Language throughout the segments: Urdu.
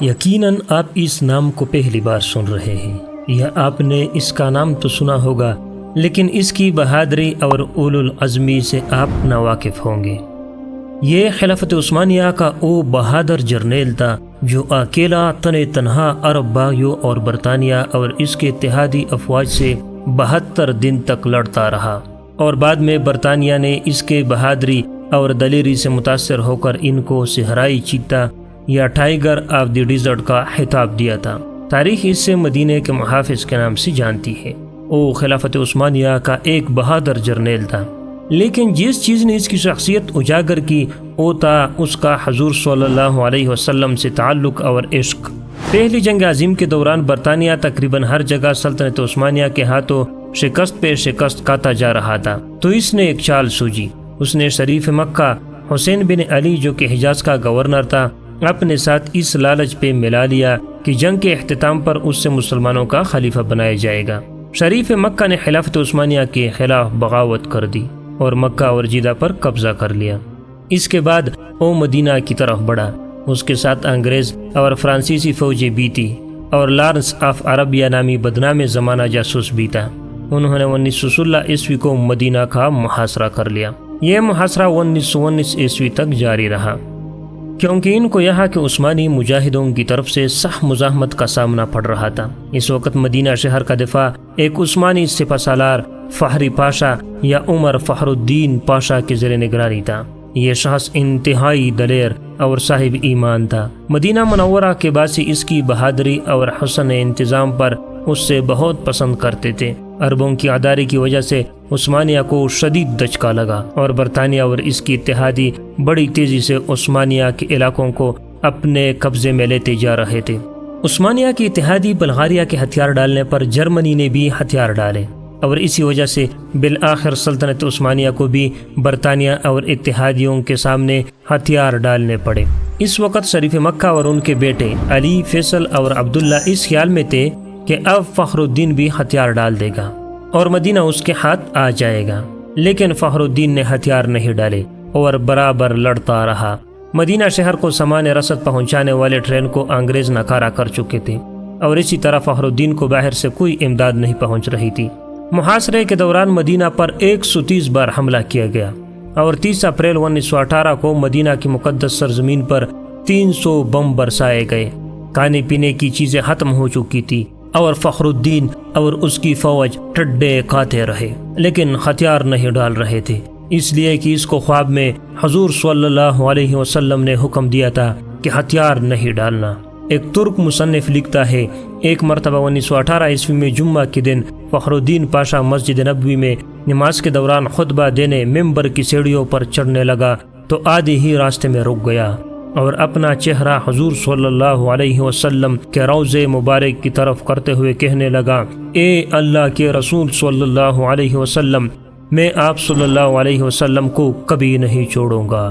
یقیناً آپ اس نام کو پہلی بار سن رہے ہیں یا آپ نے اس کا نام تو سنا ہوگا، لیکن اس کی بہادری اور اولو العزمی سے آپ ناواقف ہوں گے۔ یہ خلافت عثمانیہ کا وہ بہادر جرنیل تھا جو اکیلا تنہا عرب باغیوں اور برطانیہ اور اس کے اتحادی افواج سے 72 دن تک لڑتا رہا، اور بعد میں برطانیہ نے اس کے بہادری اور دلیری سے متاثر ہو کر ان کو صحرائی چیتا یا ٹائیگر آف دی ڈیزرٹ کا خطاب دیا تھا۔ تاریخ اس سے مدینہ کے محافظ کے نام سے جانتی ہے۔ وہ خلافت عثمانیہ کا ایک بہادر جرنیل تھا، لیکن جس چیز نے اس کی شخصیت اجاگر کی وہ تھا اس کا حضور صلی اللہ علیہ وسلم سے تعلق اور عشق۔ پہلی جنگ عظیم کے دوران برطانیہ تقریباً ہر جگہ سلطنت عثمانیہ کے ہاتھوں شکست پہ شکست کھاتا جا رہا تھا، تو اس نے ایک چال سوچی۔ اس نے شریف مکہ حسین بن علی جو کہ حجاز کا گورنر تھا اپنے ساتھ اس لالچ پہ ملا لیا کہ جنگ کے اختتام پر اس سے مسلمانوں کا خلیفہ بنایا جائے گا۔ شریف مکہ نے خلافت عثمانیہ کے خلاف بغاوت کر دی اور مکہ اور جدہ پر قبضہ کر لیا۔ اس کے بعد وہ مدینہ کی طرف بڑھا۔ اس کے ساتھ انگریز اور فرانسیسی فوجیں بھی تھی اور لارنس آف عربیہ نامی بدنام زمانہ جاسوس بھی تھا۔ انہوں نے 1916 عیسوی کو مدینہ کا محاصرہ کر لیا۔ یہ محاصرہ 1919 عیسوی تک جاری رہا، کیونکہ ان کو یہاں کے عثمانی مجاہدوں کی طرف سے سخت مزاحمت کا سامنا پڑ رہا تھا۔ اس وقت مدینہ شہر کا دفاع ایک عثمانی سپہ سالار فہری پاشا یا عمر فخر الدین پاشا کے زیر نگرانی تھا۔ یہ شخص انتہائی دلیر اور صاحب ایمان تھا۔ مدینہ منورہ کے باسی اس کی بہادری اور حسن انتظام پر اس سے بہت پسند کرتے تھے۔ عربوں کی عدالی کی وجہ سے عثمانیہ کو شدید دھچکا لگا اور برطانیہ اور اس کی اتحادی بڑی تیزی سے عثمانیہ کے علاقوں کو اپنے قبضے میں لیتے جا رہے تھے۔ عثمانیہ کی اتحادی بلغاریہ کے ہتھیار ڈالنے پر جرمنی نے بھی ہتھیار ڈالے، اور اسی وجہ سے بالآخر سلطنت عثمانیہ کو بھی برطانیہ اور اتحادیوں کے سامنے ہتھیار ڈالنے پڑے۔ اس وقت شریف مکہ اور ان کے بیٹے علی، فیصل اور عبداللہ اس خیال میں تھے کہ اب فخر الدین بھی ہتھیار ڈال دے گا اور مدینہ اس کے ہاتھ آ جائے گا، لیکن فخر الدین نے ہتھیار نہیں ڈالے اور برابر لڑتا رہا۔ مدینہ شہر کو سامان رسد پہنچانے والے ٹرین کو انگریز ناکارہ کر چکے تھے، اور اسی طرح فخر الدین کو باہر سے کوئی امداد نہیں پہنچ رہی تھی۔ محاصرے کے دوران مدینہ پر 130 بار حملہ کیا گیا، اور 30 اپریل 1918 کو مدینہ کی مقدس سرزمین پر 300 بم برسائے گئے۔ کھانے پینے کی چیزیں ختم ہو چکی تھی اور فخر الدین اور اس کی فوج ٹڈے کھاتے رہے، لیکن ہتھیار نہیں ڈال رہے تھے، اس لیے کہ اس کو خواب میں حضور صلی اللہ علیہ وسلم نے حکم دیا تھا کہ ہتھیار نہیں ڈالنا۔ ایک ترک مصنف لکھتا ہے، ایک مرتبہ 1918 عیسوی میں جمعہ کے دن فخر الدین پاشا مسجد نبوی میں نماز کے دوران خطبہ دینے ممبر کی سیڑھیوں پر چڑھنے لگا تو آدھے ہی راستے میں رک گیا اور اپنا چہرہ حضور صلی اللہ علیہ وسلم کے روضے مبارک کی طرف کرتے ہوئے کہنے لگا، اے اللہ کے رسول صلی اللہ علیہ وسلم، میں آپ صلی اللہ علیہ وسلم کو کبھی نہیں چھوڑوں گا۔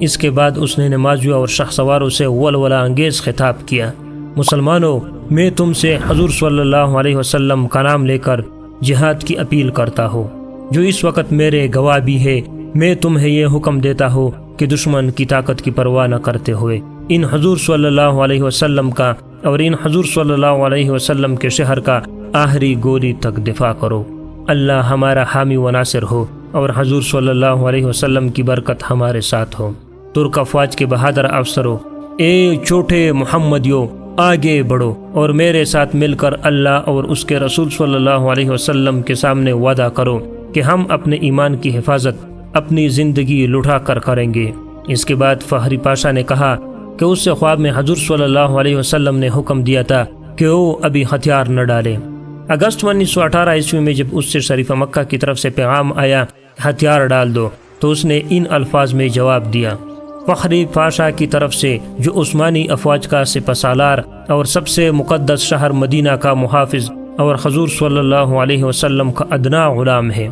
اس کے بعد اس نے نمازیوں اور شخ سواروں سے ولولہ انگیز خطاب کیا، مسلمانوں، میں تم سے حضور صلی اللہ علیہ وسلم کا نام لے کر جہاد کی اپیل کرتا ہوں، جو اس وقت میرے گواہ بھی ہے۔ میں تمہیں یہ حکم دیتا ہوں کہ دشمن کی طاقت کی پرواہ نہ کرتے ہوئے ان حضور صلی اللہ علیہ وسلم کا اور ان حضور صلی اللہ علیہ وسلم کے شہر کا آخری گولی تک دفاع کرو۔ اللہ ہمارا حامی و ناصر ہو اور حضور صلی اللہ علیہ وسلم کی برکت ہمارے ساتھ ہو۔ ترک افواج کے بہادر افسروں، اے چھوٹے محمدیوں، آگے بڑھو اور میرے ساتھ مل کر اللہ اور اس کے رسول صلی اللہ علیہ وسلم کے سامنے وعدہ کرو کہ ہم اپنے ایمان کی حفاظت اپنی زندگی لٹا کر کریں گے۔ اس کے بعد فہری پاشا نے کہا کہ اس سے خواب میں حضور صلی اللہ علیہ وسلم نے حکم دیا تھا کہ وہ ابھی ہتھیار نہ ڈالے۔ اگست 1918 عیسوی میں جب اس سے شریف مکہ کی طرف سے پیغام آیا ہتھیار ڈال دو تو اس نے ان الفاظ میں جواب دیا، فخری پاشا کی طرف سے جو عثمانی افواج کا سپہ سالار اور سب سے مقدس شہر مدینہ کا محافظ اور حضور صلی اللہ علیہ وسلم کا ادنا غلام ہے،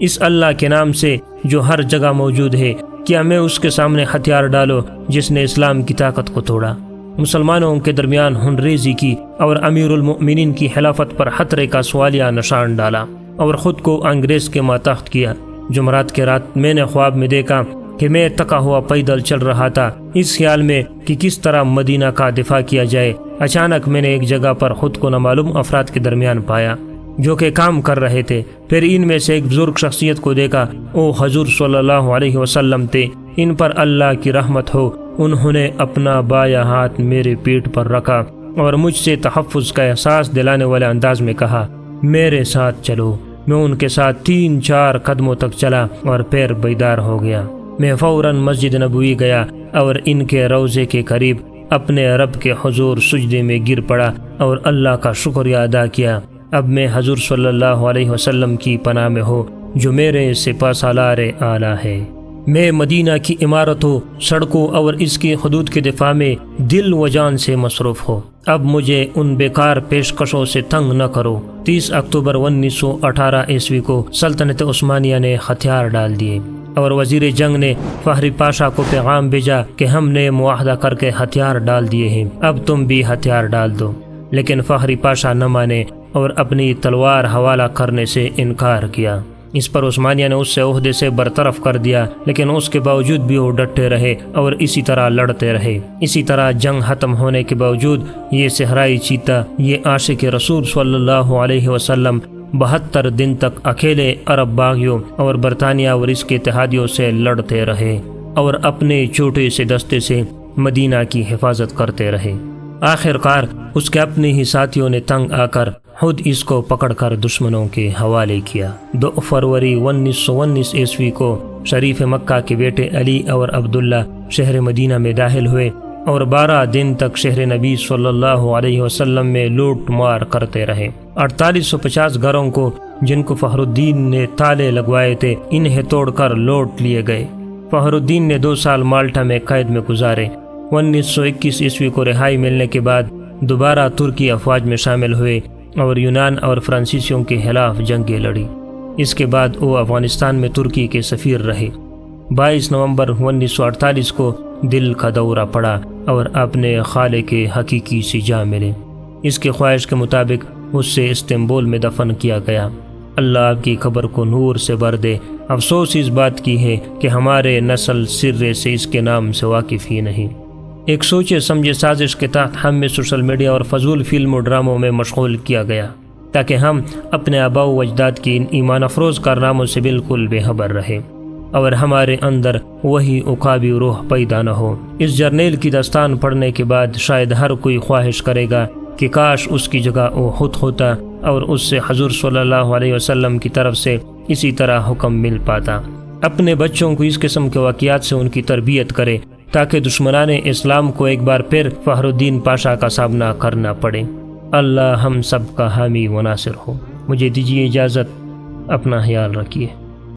اس اللہ کے نام سے جو ہر جگہ موجود ہے، کیا میں اس کے سامنے ہتھیار ڈالو جس نے اسلام کی طاقت کو توڑا، مسلمانوں کے درمیان ہنریزی کی اور امیر المؤمنین کی خلافت پر خطرے کا سوالیہ نشان ڈالا اور خود کو انگریز کے ماتحت کیا۔ جمعرات کے رات میں نے خواب میں دیکھا کہ میں تکا ہوا پیدل چل رہا تھا اس خیال میں کہ کس طرح مدینہ کا دفاع کیا جائے۔ اچانک میں نے ایک جگہ پر خود کو نامعلوم افراد کے درمیان پایا جو کہ کام کر رہے تھے۔ پھر ان میں سے ایک بزرگ شخصیت کو دیکھا، وہ حضور صلی اللہ علیہ وسلم تھے، ان پر اللہ کی رحمت ہو۔ انہوں نے اپنا بایاں ہاتھ میرے پیٹھ پر رکھا اور مجھ سے تحفظ کا احساس دلانے والے انداز میں کہا، میرے ساتھ چلو۔ میں ان کے ساتھ 3-4 قدموں تک چلا اور پھر بیدار ہو گیا۔ میں فوراً مسجد نبوی گیا اور ان کے روضے کے قریب اپنے رب کے حضور سجدے میں گر پڑا اور اللہ کا شکریہ ادا کیا۔ اب میں حضور صلی اللہ علیہ وسلم کی پناہ میں ہوں جو میرے سپہ سالار اعلیٰ ہے۔ میں مدینہ کی عمارتوں، سڑکوں اور اس کی حدود کے دفاع میں دل و جان سے مصروف ہو۔ اب مجھے ان بیکار پیشکشوں سے تنگ نہ کرو۔ 30 اکتوبر 1918 عیسوی کو سلطنت عثمانیہ نے ہتھیار ڈال دیے اور وزیر جنگ نے فخری پاشا کو پیغام بھیجا کہ ہم نے معاہدہ کر کے ہتھیار ڈال دیے ہیں، اب تم بھی ہتھیار ڈال دو۔ لیکن فخری پاشا نہ مانے اور اپنی تلوار حوالہ کرنے سے انکار کیا۔ اس پر عثمانیہ نے اس سے عہدے سے برطرف کر دیا، لیکن اس کے باوجود بھی وہ ڈٹے رہے اور اسی طرح لڑتے رہے۔ اسی طرح جنگ ختم ہونے کے باوجود یہ صحرائی چیتا، یہ عاشق رسول صلی اللہ علیہ وسلم 72 دن تک اکیلے عرب باغیوں اور برطانیہ اور اس کے اتحادیوں سے لڑتے رہے اور اپنے چھوٹے سے دستے سے مدینہ کی حفاظت کرتے رہے۔ آخر کار اس کے اپنے ہی ساتھیوں نے تنگ آ کر خود اس کو پکڑ کر دشمنوں کے حوالے کیا۔ 2 فروری 1919 عیسوی کو شریف مکہ کے بیٹے علی اور عبداللہ شہر مدینہ میں داخل ہوئے اور 12 دن تک شہر نبی صلی اللہ علیہ وسلم میں لوٹ مار کرتے رہے۔ 4850 گھروں کو جن کو فخر الدین نے تالے لگوائے تھے انہیں توڑ کر لوٹ لیے گئے۔ فخر الدین نے 2 سال مالٹا میں قید میں گزارے۔ 1921 عیسوی کو رہائی ملنے کے بعد دوبارہ ترکی افواج میں شامل ہوئے اور یونان اور فرانسیسیوں کے خلاف جنگیں لڑی۔ اس کے بعد وہ افغانستان میں ترکی کے سفیر رہے۔ 22 نومبر 1948 کو دل کا دورہ پڑا اور اپنے خالق کے حقیقی سے جا ملے۔ اس کی خواہش کے مطابق اس سے استنبول میں دفن کیا گیا۔ اللہ آپ کی قبر کو نور سے بھر دے۔ افسوس اس بات کی ہے کہ ہمارے نسل سرے سے اس کے نام سے واقف ہی نہیں۔ ایک سوچے سمجھے سازش کے تحت ہمیں سوشل میڈیا اور فضول فلم و ڈراموں میں مشغول کیا گیا تاکہ ہم اپنے آباء و اجداد کی ان ایمان افروز کارناموں سے بالکل بے خبر رہے اور ہمارے اندر وہی عقابی روح پیدا نہ ہو۔ اس جرنیل کی داستان پڑھنے کے بعد شاید ہر کوئی خواہش کرے گا کہ کاش اس کی جگہ وہ خود ہوتا اور اس سے حضور صلی اللہ علیہ وسلم کی طرف سے اسی طرح حکم مل پاتا۔ اپنے بچوں کو اس قسم کے واقعات سے ان کی تربیت کرے تاکہ دشمنان اسلام کو ایک بار پھر فخر الدین پاشا کا سامنا کرنا پڑے۔ اللہ ہم سب کا حامی و ناصر ہو۔ مجھے دیجیے اجازت، اپنا خیال رکھیے۔